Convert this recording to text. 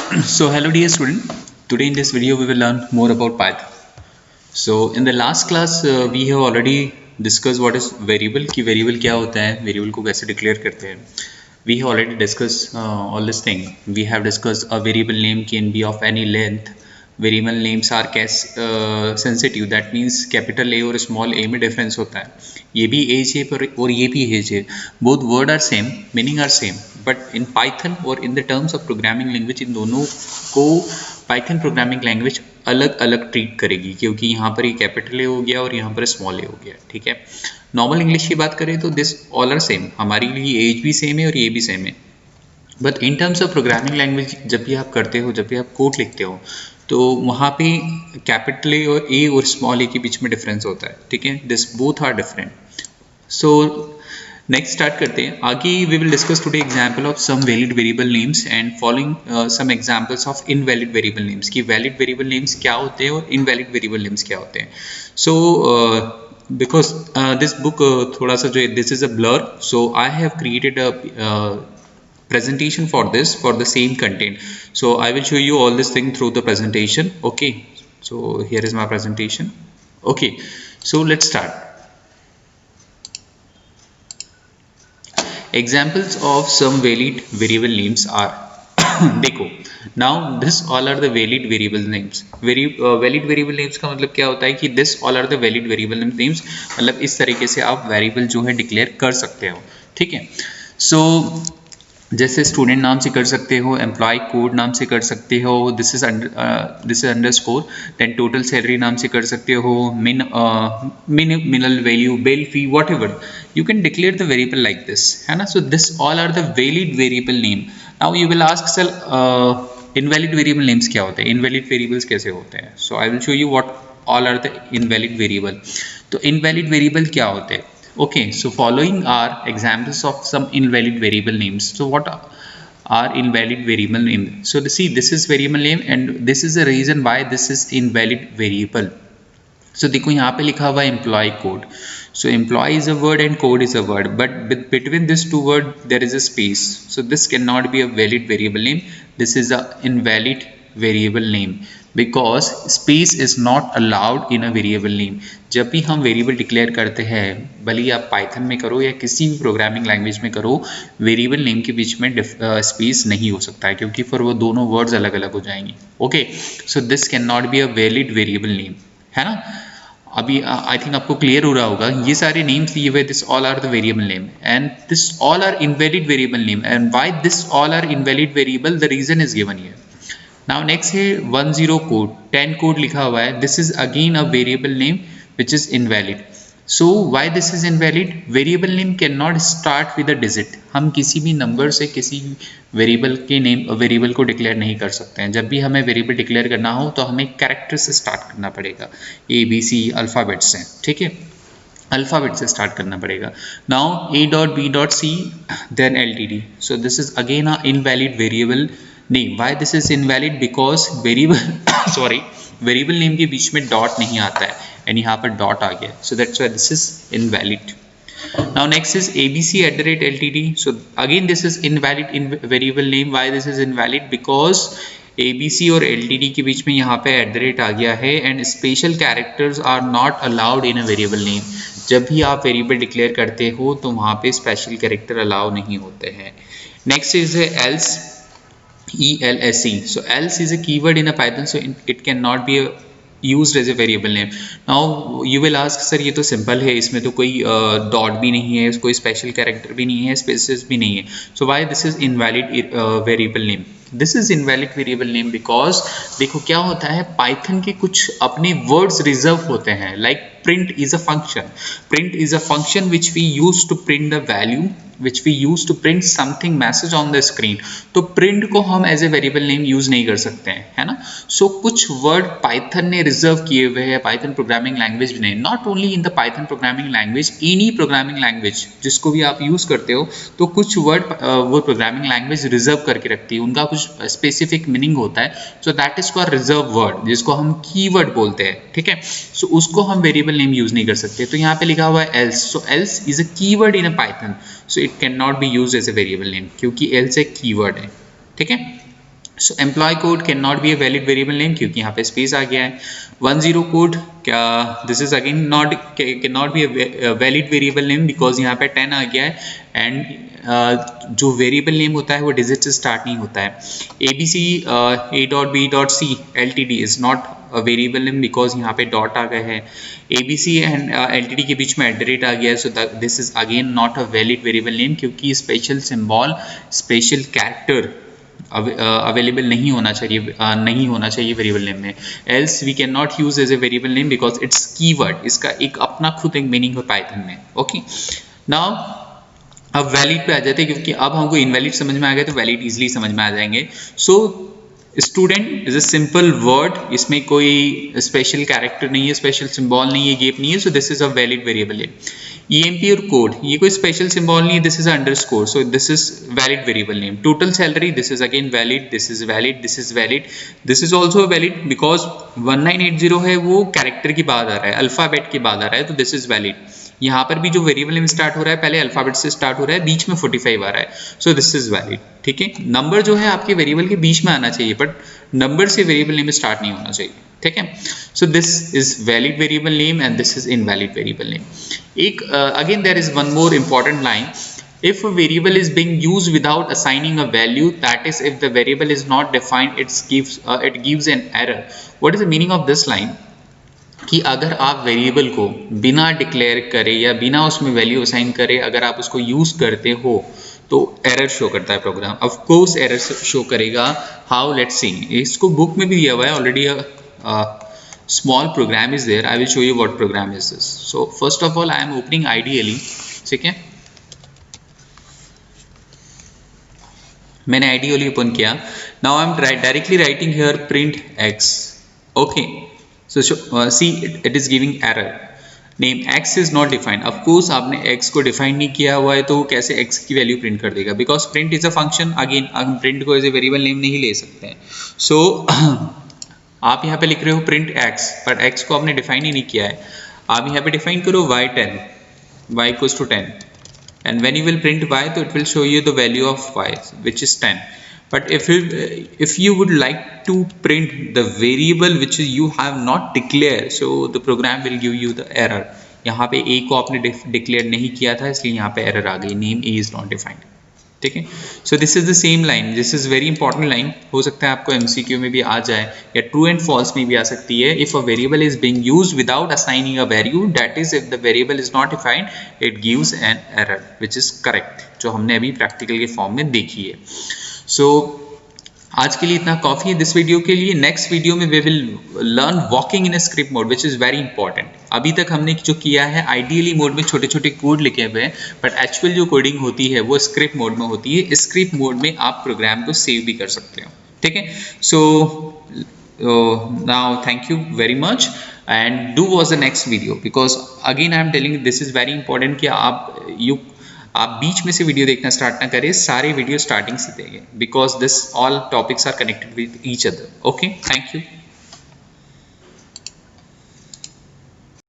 So hello dear student, today in this video we will learn more about Python. So in the last class we have already discussed what is variable कि variable क्या होता है, variable को कैसे declare करते हैं. We have already discussed all this thing. We have discussed a variable name can be of any length. Variable names are case sensitive, that means capital A और small a में difference होता है. ये भी age है और ये भी age है. Both word are same, meaning are same. But in Python और in the terms of programming language इन दोनों को पाइथन प्रोग्रामिंग लैंग्वेज अलग अलग ट्रीट करेगी, क्योंकि यहाँ पर ये कैपिटल ए हो गया और यहाँ पर स्मॉल ए हो गया. ठीक है, नॉर्मल इंग्लिश की बात करें तो दिस ऑल आर सेम, हमारे लिए एज भी सेम है और ये भी सेम है. But in terms of programming language जब भी आप करते हो, जब भी आप कोड लिखते हो, तो वहाँ पे कैपिटल ए और स्मॉल ए के बीच में डिफरेंस होता है. ठीक है, this both are different. So next start करते हैं आगे. We will discuss today example of some valid variable names and following some examples of invalid variable names कि वैलिड वेरिएबल नेम्स क्या होते हैं और इनवैलिड वेरिएबल नेम्स क्या होते हैं. सो बिकॉज दिस बुक थोड़ा सा जो this is a blur, so I have created a presentation for this for the same content. So I will show you all this thing through the presentation. Okay, so here is my presentation. Okay, so let's start. Examples of some valid variable names are देखो, now this all are the valid variable names. Valid variable names का मतलब क्या होता है कि this all are the valid variable names, मतलब इस तरीके से आप variable जो है डिक्लेयर कर सकते हो. ठीक है, so जैसे स्टूडेंट नाम से कर सकते हो, एम्प्लॉय कोड नाम से कर सकते हो, this is underscore. Then total salary नाम से कर सकते हो, minimal value, bill fee, whatever you can declare the variable like this, है ना. So this all are the valid variable name. Now you will ask sir invalid variable names क्या होते हैं, इनवैलिड वेरिएबल्स कैसे होते हैं. So I will show you what all are the invalid variable. तो invalid variable क्या होते हैं. Okay, so following are examples of some invalid variable names. So what are invalid variable name? So see, this is variable name and this is the reason why this is invalid variable. So देखो यहाँ पे लिखा हुआ है employee code. So employee is a word and code is a word, but between these two words there is a space. So this cannot be a valid variable name. This is a invalid variable name because space is not allowed in a variable name. जब भी हम variable declare करते हैं, भले ही आप Python में करो या किसी भी प्रोग्रामिंग लैंग्वेज में करो, वेरिएबल नेम के बीच में स्पेस नहीं हो सकता है, क्योंकि फिर वो दोनों वर्ड्स अलग अलग हो जाएंगे. Okay, so this can not be a valid variable name, है ना. अभी आई थिंक आपको क्लियर हो रहा होगा, ये सारे नेम्स दिए हुए, this all are the variable name and this all are invalid variable name. And why this all are invalid variable, the reason is given here. Now next है 10 code, 10 code लिखा हुआ है. This is again a variable name which is invalid. So why this is invalid? Variable name cannot start with a digit. हम किसी भी number से किसी variable के नेम वेरिएबल को डिक्लेयर नहीं कर सकते हैं. जब भी हमें वेरिएबल डिक्लेयर करना हो तो हमें कैरेक्टर से स्टार्ट करना पड़ेगा, ए बी सी अल्फ़ाबेट से. ठीक है, अल्फ़ाबेट से स्टार्ट करना पड़ेगा. Now A dot B dot C then L T D. So this is again a invalid variable name. Why this is invalid? Because variable sorry variable name के बीच में dot नहीं आता है एंड यहाँ पर डॉट आ गया. So that's why this is invalid. Now next is abc@ltd. So again this is invalid in variable name. Why this is invalid? Because abc और ltd के बीच में यहाँ पे @ आ गया है and special characters are not allowed in a variable name. जब भी आप वेरिएबल डिक्लेयर करते हो तो वहाँ पे स्पेशल कैरेक्टर अलाउ नहीं होते हैं. Next is else, ELSE. So else is a keyword in a Python, so it cannot be used as a variable name. Now you will ask sir ये तो सिंपल है, इसमें तो कोई डॉट भी नहीं है, कोई स्पेशल कैरेक्टर भी नहीं है, स्पेसेस भी नहीं है. So why this is invalid variable name? This is invalid variable name because देखो क्या होता है, पाइथन के कुछ अपने वर्ड्स रिजर्व होते हैं. Like print is a function. Print is a function which we use to print the value, which we use to print something message on the screen. तो print को हम as a variable name use नहीं कर सकते हैं, है ना. So कुछ word Python ने reserve किए हुए हैं, Python programming language ने. Not only in the Python programming language, any programming language जिसको भी आप use करते हो, तो कुछ word वो programming language reserve करके रखती है, उनका कुछ specific meaning होता है. So that is called reserve word, जिसको हम keyword बोलते हैं. ठीक है, so उसको हम variable नेम यूज नहीं कर सकते. तो यहाँ पे लिखा हुआ है else. So else is a keyword in a Python, so it cannot be used as a variable name, क्योंकि else एक keyword है. ठीक है, so employ code can not be a valid variable name क्योंकि यहाँ पे स्पेस आ गया है। 10 कोड क्या, this is again not can not be a valid variable name because यहाँ पे 10 आ गया है एंड जो वेरिएबल नेम होता है वो डिजिट से स्टार्ट नहीं होता है। ABC A.B.C LTD is not a variable name because यहाँ पे डॉट आ गए हैं। ABC एंड LTD के बीच में @ आ गया है, so this is again not a valid variable name क्योंकि special symbol special character available नहीं होना चाहिए वेरिएबल नेम में। Else we can not use as a variable name because it's keyword, इसका एक अपना खुद एक मीनिंग है पाइथन में। ओके, नाउ अब वैलिड पे आ जाते हैं क्योंकि अब हमको इनवैलिड समझ में आ गया तो वैलिड इजीली समझ में आ जाएंगे। So student is a simple word, इसमें कोई स्पेशल कैरेक्टर नहीं है, स्पेशल सिंबल नहीं है, गैप नहीं है, so this is a valid variable name. EMP और कोड, ये कोई स्पेशल सिंबल नहीं है, this is underscore, so this is valid variable name. Total salary, this is again valid, this is valid, this is valid, this is also valid because 1980 है वो character के बाद आ रहा है, अल्फाबेट के बाद आ रहा है, तो दिस इज वैलिड। यहाँ पर भी जो वेरिएबल नेम स्टार्ट हो रहा है पहले अल्फाबेट से स्टार्ट हो रहा है, बीच में 45 आ रहा है, सो दिस इज वैलिड। ठीक है, नंबर जो है आपके वेरिएबल के बीच में आना चाहिए बट नंबर से वेरिएबल नेम स्टार्ट नहीं होना चाहिए। ठीक है, so this is valid variable name and this is invalid variable name. एक again there is one more important line, if a variable is being used without assigning a value, that is if the variable is not defined, it gives an error. What is the meaning of this line? कि अगर आप variable को बिना declare करे या बिना उसमें value assign करे अगर आप उसको यूज करते हो तो एरर शो करता है program. Of course error show करेगा, हाउ, लेट्स सी। इसको बुक में भी दिया हुआ है already, small program is there, I will show you what program is this. So first of all I am opening IDLE, ठीक है, मैंने आइडियली ओपन किया। Now I am directly writing here print x, okay, so see it is giving error, name x is not defined। of course आपने x को define नहीं किया हुआ है तो कैसे x की वैल्यू प्रिंट कर देगा, because print is a function, again हम प्रिंट को एज ए वेरिएबल नेम नहीं ले सकते हैं। सो आप यहाँ पे लिख रहे हो प्रिंट x, पर x को आपने डिफाइन ही नहीं किया है। आप यहाँ पे डिफाइन करो y10, y equals to 10, and when you will print y so it will show you the value of y which is 10। but if you would like to print the variable which you have not declared, so the program will give you the error। यहाँ पे a को आपने declare नहीं किया था इसलिए यहाँ पे एरर आ गई, name a is not defined। ठीक है, so this is the same line, this is very important line, हो सकता है आपको MCQ में भी आ जाए या ट्रू एंड फॉल्स में भी आ सकती है। If a variable is being used without assigning a value, that is if the variable is not defined, it gives an error which is correct, जो हमने अभी प्रैक्टिकल के फॉर्म में देखी है। सो आज के लिए इतना काफ़ी है दिस वीडियो के लिए। नेक्स्ट वीडियो में we will learn working in script mode which is very important. अभी तक हमने जो किया है आइडियली मोड में छोटे छोटे कोड लिखे हुए हैं, बट एक्चुअल जो कोडिंग होती है वो स्क्रिप्ट मोड में होती है। स्क्रिप्ट मोड में आप प्रोग्राम को सेव भी कर सकते हो। ठीक है, so now thank you very much and do watch the next video, because again I am telling this is very important कि आप बीच में से वीडियो देखना स्टार्ट ना करें, सारे वीडियो स्टार्टिंग से देंगे, because this all topics are connected with each other. Okay, thank you.